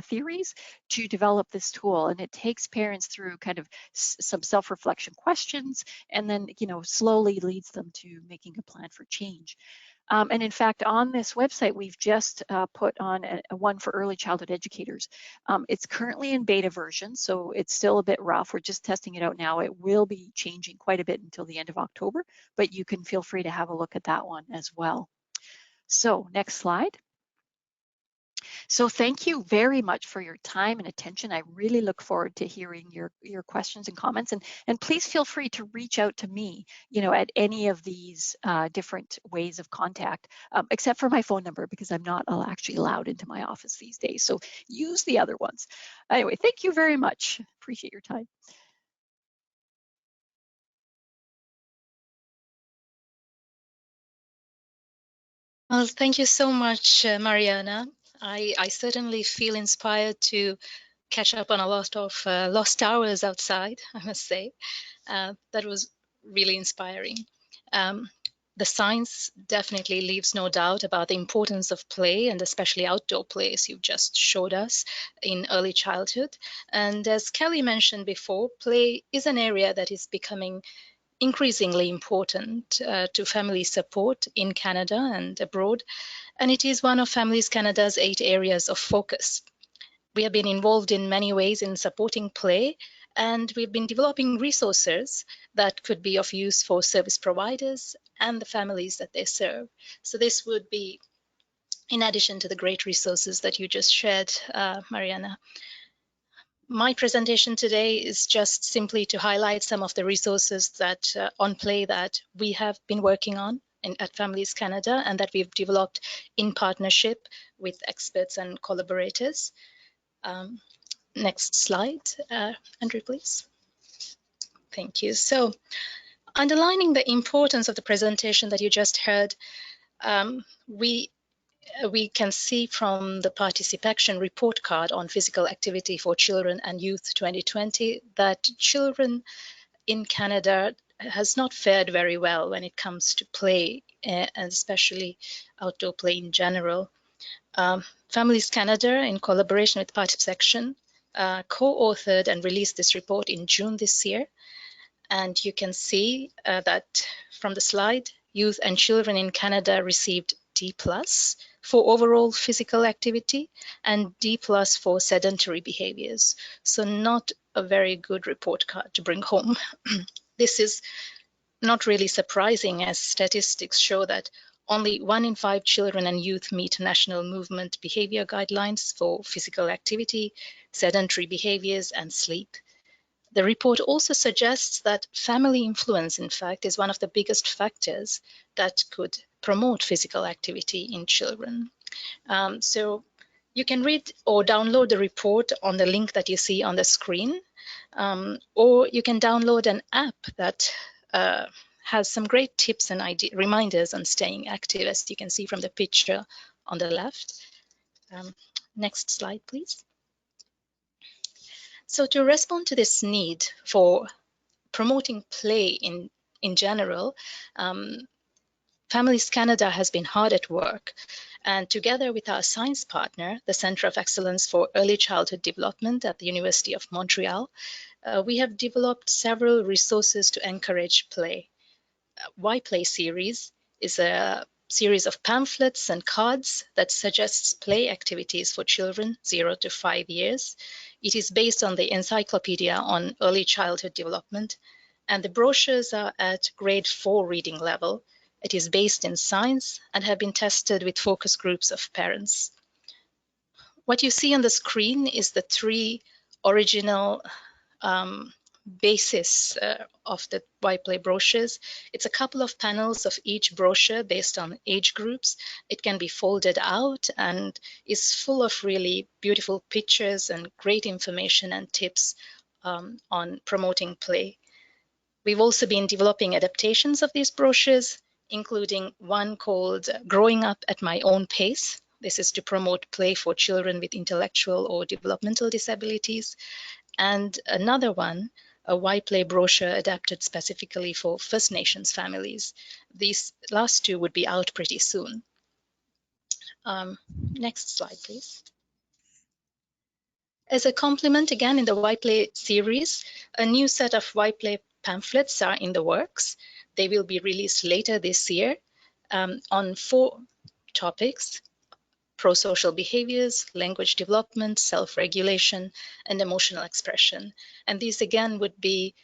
theories to develop this tool, and it takes parents through kind of some self-reflection questions, and then, you know, slowly leads them to making a plan for change. And in fact, on this website, we've just put on a one for early childhood educators. It's currently in beta version, so it's still a bit rough. We're just testing it out now. It will be changing quite a bit until the end of October, but you can feel free to have a look at that one as well. So next slide. So thank you very much for your time and attention. I really look forward to hearing your questions and comments, and please feel free to reach out to me, at any of these different ways of contact, except for my phone number, because I'm not actually allowed into my office these days. So use the other ones. Anyway, thank you very much. Appreciate your time. Well, thank you so much, Mariana. I certainly feel inspired to catch up on a lot of lost hours outside, I must say. That was really inspiring. The science definitely leaves no doubt about the importance of play, and especially outdoor play, as you've just showed us in early childhood. And as Kelly mentioned before, play is an area that is becoming increasingly important to family support in Canada and abroad, and it is one of Families Canada's 8 areas of focus. We have been involved in many ways in supporting play, and we've been developing resources that could be of use for service providers and the families that they serve. So this would be in addition to the great resources that you just shared, Mariana. My presentation today is just simply to highlight some of the resources that on play that we have been working on at Families Canada, and that we've developed in partnership with experts and collaborators. Next slide, Andrew, please. Thank you. So, underlining the importance of the presentation that you just heard, we can see from the participation report card on physical activity for children and youth 2020 that children in Canada has not fared very well when it comes to play, and especially outdoor play in general. Families Canada, in collaboration with Participation, co-authored and released this report in June this year. And you can see that from the slide, youth and children in Canada received D+ for overall physical activity and D+ for sedentary behaviors. So not a very good report card to bring home. This is not really surprising, as statistics show that only 1 in 5 children and youth meet national movement behavior guidelines for physical activity, sedentary behaviors, and sleep. The report also suggests that family influence, in fact, is one of the biggest factors that could promote physical activity in children. So you can read or download the report on the link that you see on the screen, or you can download an app that has some great tips and reminders on staying active, as you can see from the picture on the left. Next slide, please. So to respond to this need for promoting play in general, Families Canada has been hard at work, and together with our science partner, the Centre of Excellence for Early Childhood Development at the University of Montreal, we have developed several resources to encourage play. Why Play series is a series of pamphlets and cards that suggests play activities for children 0 to 5 years. It is based on the Encyclopedia on Early Childhood Development, and the brochures are at grade 4 reading level. It is based in science and have been tested with focus groups of parents. What you see on the screen is the 3 original basis of the Why Play brochures. It's a couple of panels of each brochure based on age groups. It can be folded out and is full of really beautiful pictures and great information and tips on promoting play. We've also been developing adaptations of these brochures, including one called Growing Up at My Own Pace. This is to promote play for children with intellectual or developmental disabilities. And another one, a Why Play brochure adapted specifically for First Nations families. These last 2 would be out pretty soon. Next slide, please. As a complement, again, in the Why Play series, a new set of Why Play pamphlets are in the works. They will be released later this year on 4 topics: pro-social behaviors, language development, self-regulation, and emotional expression. And these, again, would be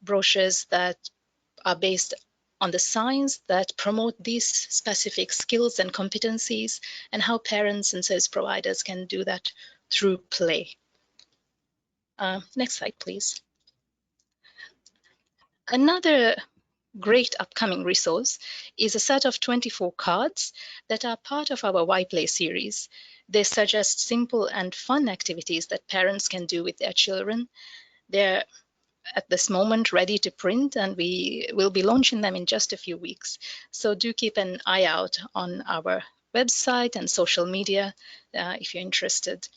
brochures that are based on the signs that promote these specific skills and competencies, and how parents and service providers can do that through play. Next slide, please. Another great upcoming resource is a set of 24 cards that are part of our Why Play series. They suggest simple and fun activities that parents can do with their children. They're at this moment ready to print, and we will be launching them in just a few weeks. So do keep an eye out on our website and social media if you're interested.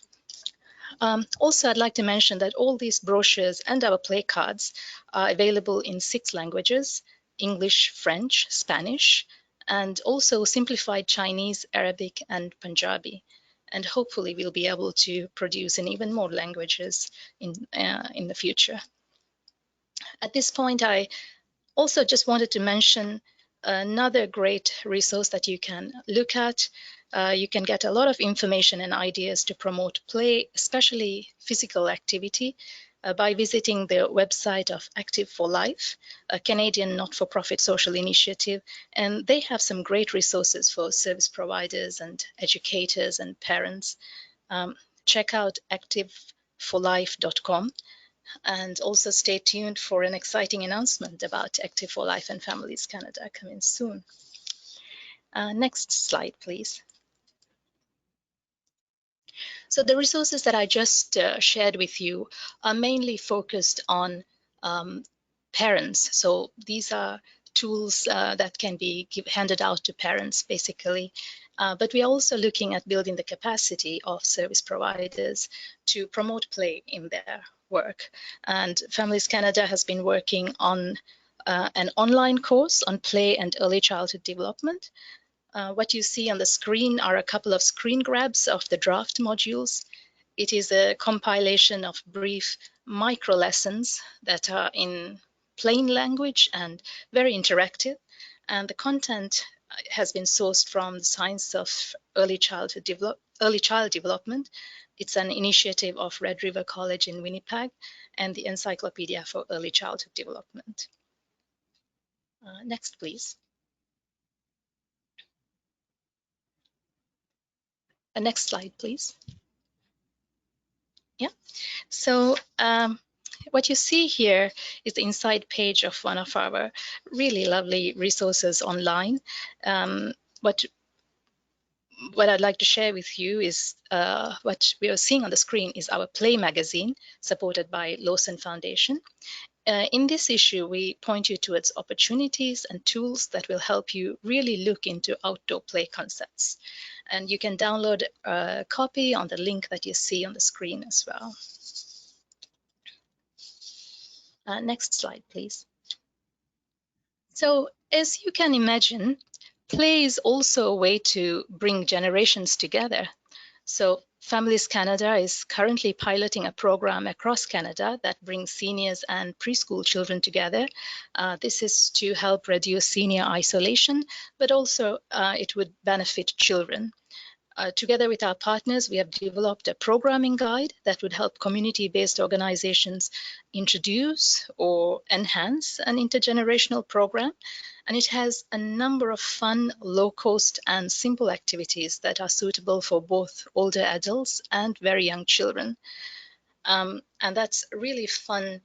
Also, I'd like to mention that all these brochures and our play cards are available in 6 languages: English, French, Spanish, and also simplified Chinese, Arabic, and Punjabi. And hopefully we'll be able to produce in even more languages in the future. At this point, I also just wanted to mention another great resource that you can look at. You can get a lot of information and ideas to promote play, especially physical activity, by visiting the website of Active for Life, a Canadian not-for-profit social initiative. And they have some great resources for service providers and educators and parents. Check out activeforlife.com. And also stay tuned for an exciting announcement about Active for Life and Families Canada coming soon. Next slide, please. So the resources that I just shared with you are mainly focused on parents. So these are tools that can be handed out to parents, basically. But we are also looking at building the capacity of service providers to promote play in their work. And Families Canada has been working on an online course on play and early childhood development. What you see on the screen are a couple of screen grabs of the draft modules. It is a compilation of brief micro lessons that are in plain language and very interactive. And the content has been sourced from the Science of Early Child Development. It's an initiative of Red River College in Winnipeg and the Encyclopedia for Early Childhood Development. Next, please. Next slide, please. Yeah, so what you see here is the inside page of one of our really lovely resources online. What I'd like to share with you is what we are seeing on the screen is our Play magazine, supported by Lawson Foundation. In this issue, we point you towards opportunities and tools that will help you really look into outdoor play concepts. And you can download a copy on the link that you see on the screen as well. Next slide, please. So as you can imagine, play is also a way to bring generations together. So Families Canada is currently piloting a program across Canada that brings seniors and preschool children together. This is to help reduce senior isolation, but also it would benefit children. Together with our partners, we have developed a programming guide that would help community-based organizations introduce or enhance an intergenerational program. And it has a number of fun, low-cost, and simple activities that are suitable for both older adults and very young children. And that's a really fun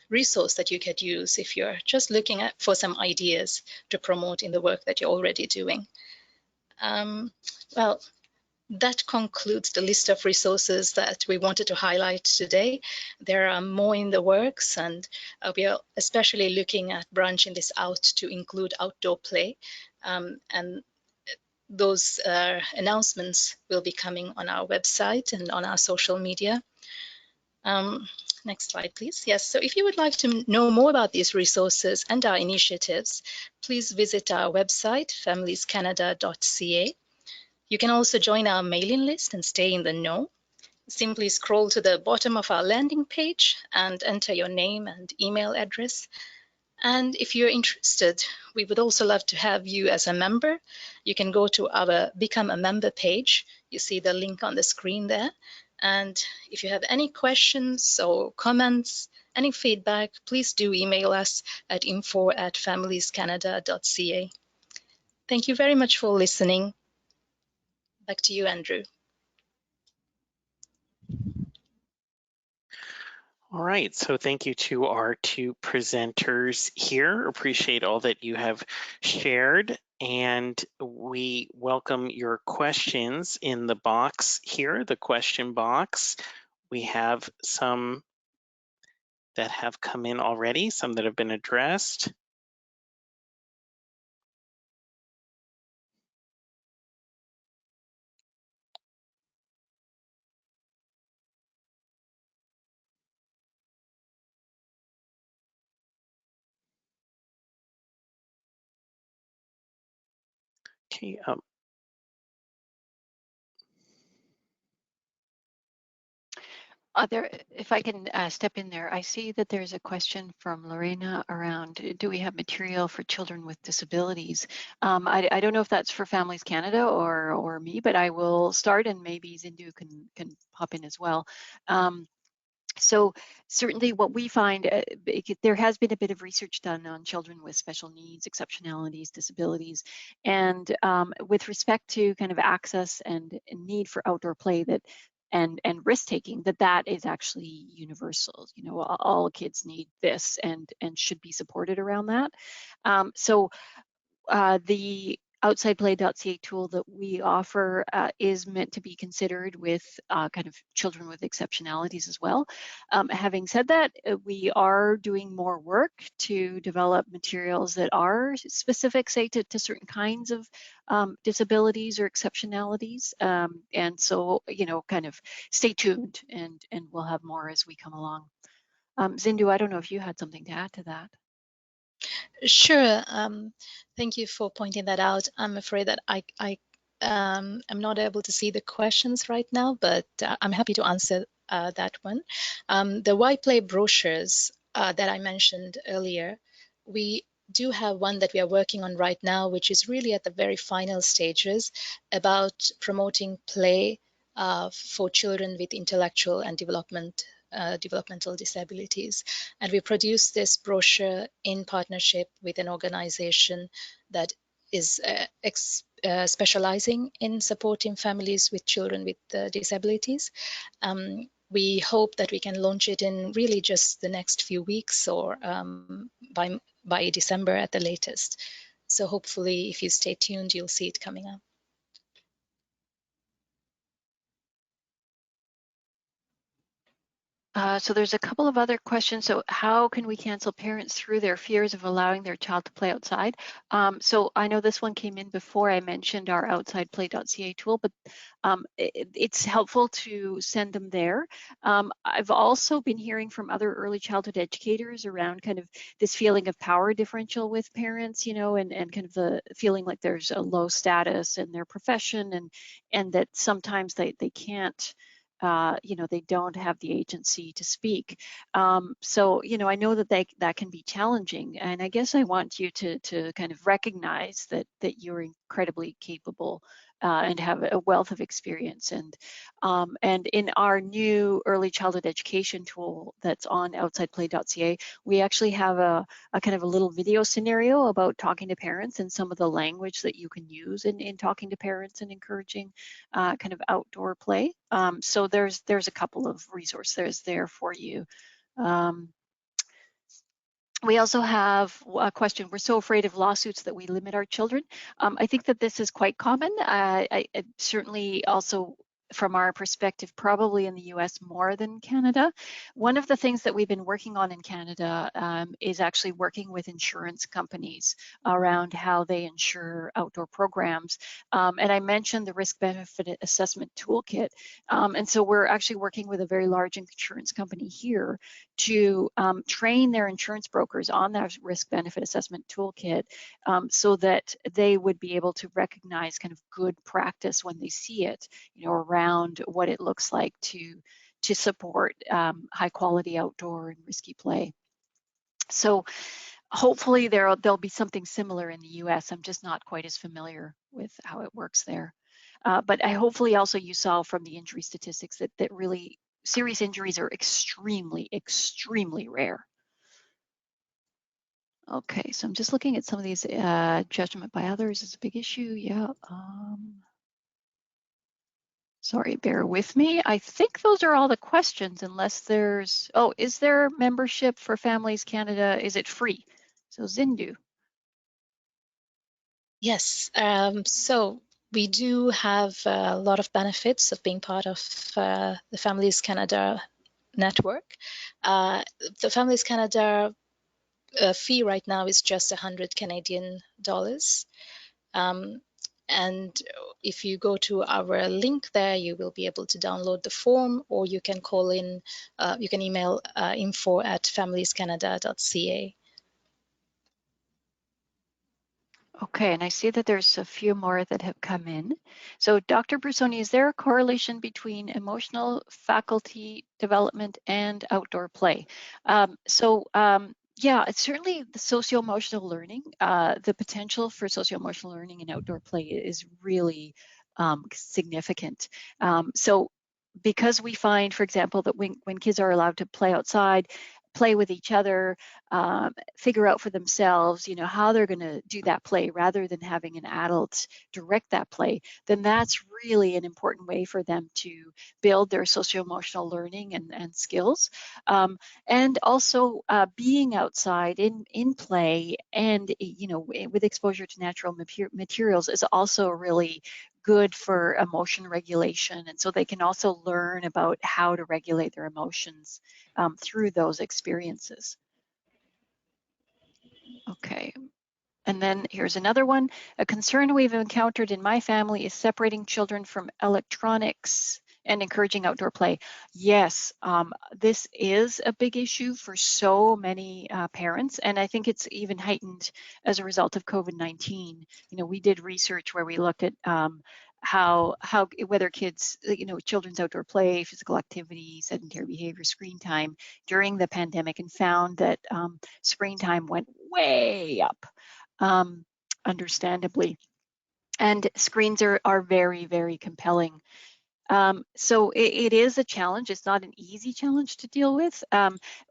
resource that you could use if you're just looking for some ideas to promote in the work that you're already doing. Well, that concludes the list of resources that we wanted to highlight today. There are more in the works, and we are especially looking at branching this out to include outdoor play. And those announcements will be coming on our website and on our social media. Next slide, please. Yes, so if you would like to know more about these resources and our initiatives, please visit our website, familiescanada.ca. You can also join our mailing list and stay in the know. Simply scroll to the bottom of our landing page and enter your name and email address. And if you're interested, we would also love to have you as a member. You can go to our Become a Member page. You see the link on the screen there. And if you have any questions or comments, any feedback, please do email us at info@familiescanada.ca. Thank you very much for listening. Back to you, Andrew. All right, so thank you to our two presenters here. Appreciate all that you have shared, and we welcome your questions in the box here, the question box. We have some that have come in already, some that have been addressed. Okay, if I can step in there, I see that there's a question from Lorena around, do we have material for children with disabilities? I don't know if that's for Families Canada or me, but I will start, and maybe Zindu can pop in as well. So certainly what we find, there has been a bit of research done on children with special needs, exceptionalities, disabilities, and with respect to kind of access and need for outdoor play and risk taking, that is actually universal. You know, all kids need this and should be supported around that. So the outsideplay.ca tool that we offer is meant to be considered with kind of children with exceptionalities as well. Having said that, we are doing more work to develop materials that are specific, say, to certain kinds of disabilities or exceptionalities. And so, you know, kind of stay tuned, and we'll have more as we come along. Zindu, I don't know if you had something to add to that. Sure. Thank you for pointing that out. I'm afraid that I'm not able to see the questions right now, but I'm happy to answer that one. The Y Play brochures that I mentioned earlier, we do have one that we are working on right now, which is really at the very final stages about promoting play for children with intellectual and developmental disabilities. And we produced this brochure in partnership with an organization that is specializing in supporting families with children with disabilities. We hope that we can launch it in really just the next few weeks, or by December at the latest. So hopefully, if you stay tuned, you'll see it coming up. So there's a couple of other questions. So how can we cancel parents through their fears of allowing their child to play outside? So I know this one came in before I mentioned our outsideplay.ca tool, but it's helpful to send them there. I've also been hearing from other early childhood educators around kind of this feeling of power differential with parents, you know, and kind of the feeling like there's a low status in their profession, and that sometimes they can't, you know, they don't have the agency to speak. So, you know, I know that that can be challenging, and I guess I want you to kind of recognize that you're incredibly capable and have a wealth of experience. And in our new early childhood education tool that's on outsideplay.ca, we actually have a kind of a little video scenario about talking to parents and some of the language that you can use in talking to parents and encouraging kind of outdoor play. So there's a couple of resources there for you. We also have a question. We're so afraid of lawsuits that we limit our children. I think that this is quite common. I certainly also, from our perspective, probably in the US more than Canada. One of the things that we've been working on in Canada is actually working with insurance companies around how they insure outdoor programs. And I mentioned the risk benefit assessment toolkit. And so we're actually working with a very large insurance company here to train their insurance brokers on that risk benefit assessment toolkit, so that they would be able to recognize kind of good practice when they see it, you know, around what it looks like to support high quality outdoor and risky play. So hopefully there'll be something similar in the US. I'm just not quite as familiar with how it works there. But hopefully also you saw from the injury statistics that really serious injuries are extremely, extremely rare. Okay, so I'm just looking at some of these. Judgment by others is a big issue. Yeah. Sorry, bear with me. I think those are all the questions, unless there's, oh, is there membership for Families Canada? Is it free? So Zindu. Yes, so we do have a lot of benefits of being part of the Families Canada network. The Families Canada fee right now is just 100 Canadian dollars. And if you go to our link there, you will be able to download the form, or you can call in, you can email info@familiescanada.ca. Okay, and I see that there's a few more that have come in. So Dr. Brussoni, is there a correlation between emotional faculty development and outdoor play? Yeah, it's certainly the socio-emotional learning. The potential for socio-emotional learning in outdoor play is really significant. So because we find, for example, that when kids are allowed to play outside, play with each other, figure out for themselves, how they're going to do that play rather than having an adult direct that play, then that's really an important way for them to build their socio-emotional learning and skills. And also being outside in play and, with exposure to natural materials is also really good for emotion regulation. And so they can also learn about how to regulate their emotions through those experiences. Okay. And then here's another one. A concern we've encountered in my family is separating children from electronics and encouraging outdoor play. Yes, this is a big issue for so many parents, and I think it's even heightened as a result of COVID-19. We did research where we looked at how whether kids, children's outdoor play, physical activity, sedentary behavior, screen time during the pandemic, and found that screen time went way up. Understandably. And screens are very, very compelling. So it is a challenge. It's not an easy challenge to deal with.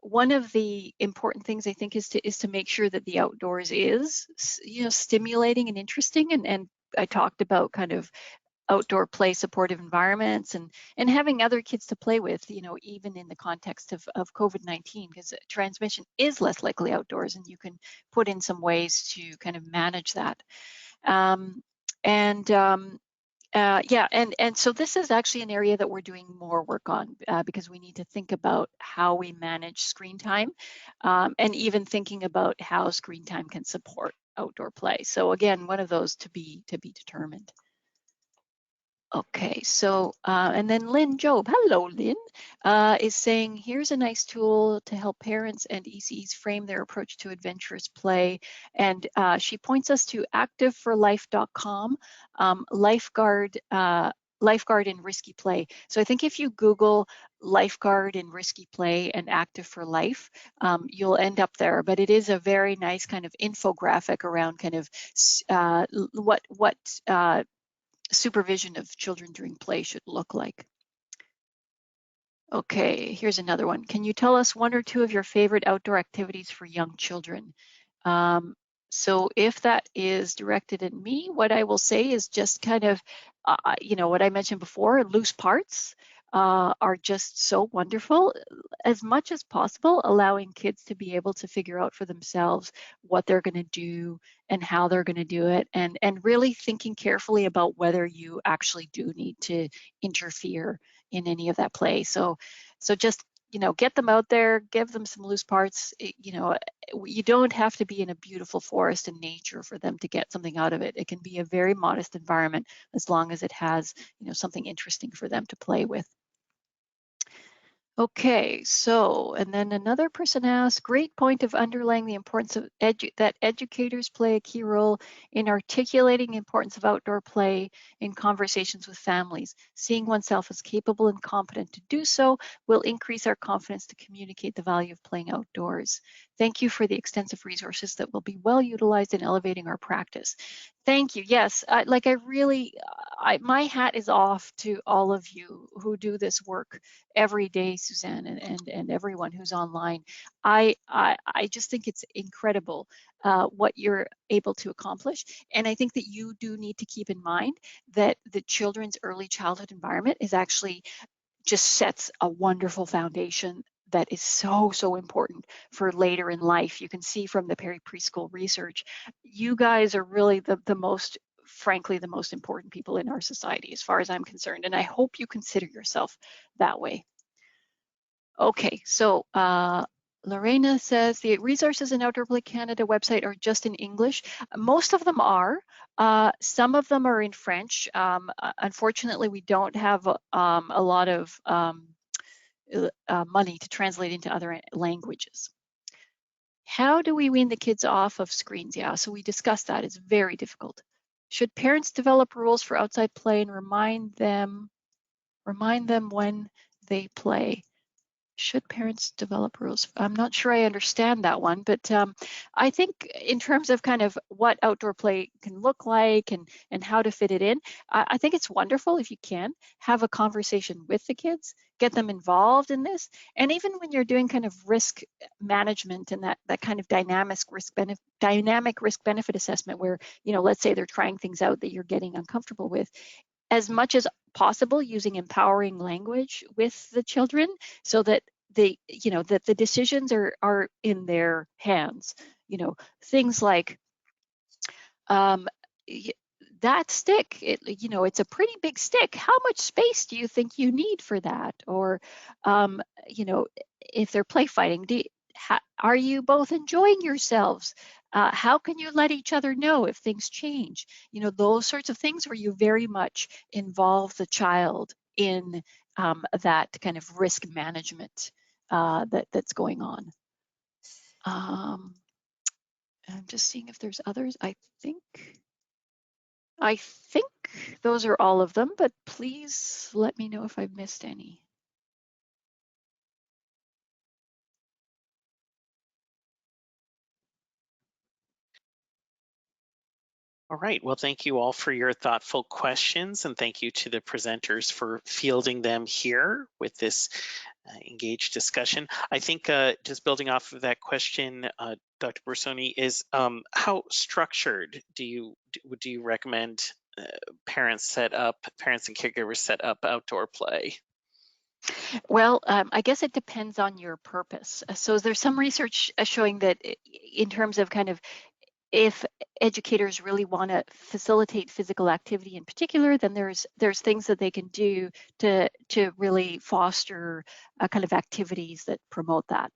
One of the important things I think is to make sure that the outdoors is, stimulating and interesting. And I talked about kind of outdoor play supportive environments and having other kids to play with, even in the context of COVID-19, because transmission is less likely outdoors, and you can put in some ways to kind of manage that. So this is actually an area that we're doing more work on because we need to think about how we manage screen time and even thinking about how screen time can support outdoor play. So again, one of those to be determined. Okay, so, and then Lynn Job, hello Lynn, is saying, here's a nice tool to help parents and ECs frame their approach to adventurous play. And she points us to activeforlife.com, lifeguard and risky play. So I think if you Google lifeguard and risky play and active for life, you'll end up there. But it is a very nice kind of infographic around kind of what supervision of children during play should look like. Okay, here's another one. Can you tell us one or two of your favorite outdoor activities for young children? So if that is directed at me, what I will say is just kind of, what I mentioned before, loose parts are just so wonderful. As much as possible, allowing kids to be able to figure out for themselves what they're going to do and how they're going to do it, and really thinking carefully about whether you actually do need to interfere in any of that play. So just, get them out there, give them some loose parts. You don't have to be in a beautiful forest and nature for them to get something out of it. It can be a very modest environment as long as it has, something interesting for them to play with. Okay, so, and then another person asked, great point of underlying the importance of that educators play a key role in articulating the importance of outdoor play in conversations with families. Seeing oneself as capable and competent to do so will increase our confidence to communicate the value of playing outdoors. Thank you for the extensive resources that will be well utilized in elevating our practice. Thank you. Yes, like I really, my hat is off to all of you who do this work every day, Suzanne, and everyone who's online. I just think it's incredible what you're able to accomplish, and I think that you do need to keep in mind that the children's early childhood environment is actually just sets a wonderful foundation that is so important for later in life. You can see from the preschool research, you guys are really the most, frankly, the most important people in our society as far as I'm concerned, and I hope you consider yourself that way. Okay, so Lorena says the resources in Outdoor Play Canada website are just in English. Most of them are. Some of them are in French. Unfortunately, we don't have a lot of money to translate into other languages. How do we wean the kids off of screens? Yeah, so we discussed that. It's very difficult. Should parents develop rules for outside play and remind them when they play? Should parents develop rules? I'm not sure I understand that one, but I think in terms of kind of what outdoor play can look like and how to fit it in, I think it's wonderful if you can have a conversation with the kids, get them involved in this. And even when you're doing kind of risk management and that kind of dynamic risk benefit assessment where, you know, let's say they're trying things out that you're getting uncomfortable with, as much as possible using empowering language with the children so that they, you know, that the decisions are in their hands. You know, things like that stick, you know, it's a pretty big stick. How much space do you think you need for that? Or, you know, if they're play fighting, are you both enjoying yourselves? How can you let each other know if things change? You know, those sorts of things where you very much involve the child in that kind of risk management that's going on. I'm just seeing if there's others. I think those are all of them, but please let me know if I've missed any. All right, well, thank you all for your thoughtful questions, and thank you to the presenters for fielding them here with this engaged discussion. I think just building off of that question, Dr. Brussoni, is how structured do you recommend parents and caregivers set up outdoor play? Well, I guess it depends on your purpose. So there's some research showing that in terms of kind of if educators really want to facilitate physical activity in particular, then there's things that they can do to really foster kind of activities that promote that.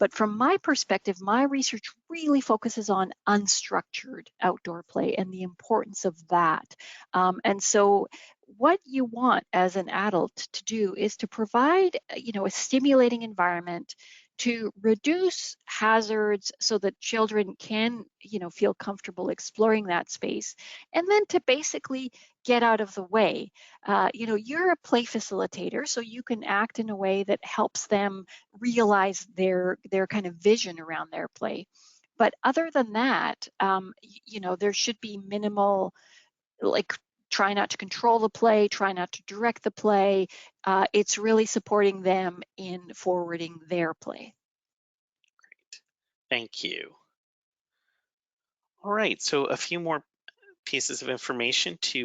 But from my perspective, my research really focuses on unstructured outdoor play and the importance of that. And so what you want as an adult to do is to provide, you know, a stimulating environment to reduce hazards so that children can, you know, feel comfortable exploring that space, and then to basically get out of the way. You know, you're a play facilitator, so you can act in a way that helps them realize their kind of vision around their play. But other than that, you know, there should be minimal, like, try not to control the play, try not to direct the play. It's really supporting them in forwarding their play. Great, thank you. All right, so a few more pieces of information to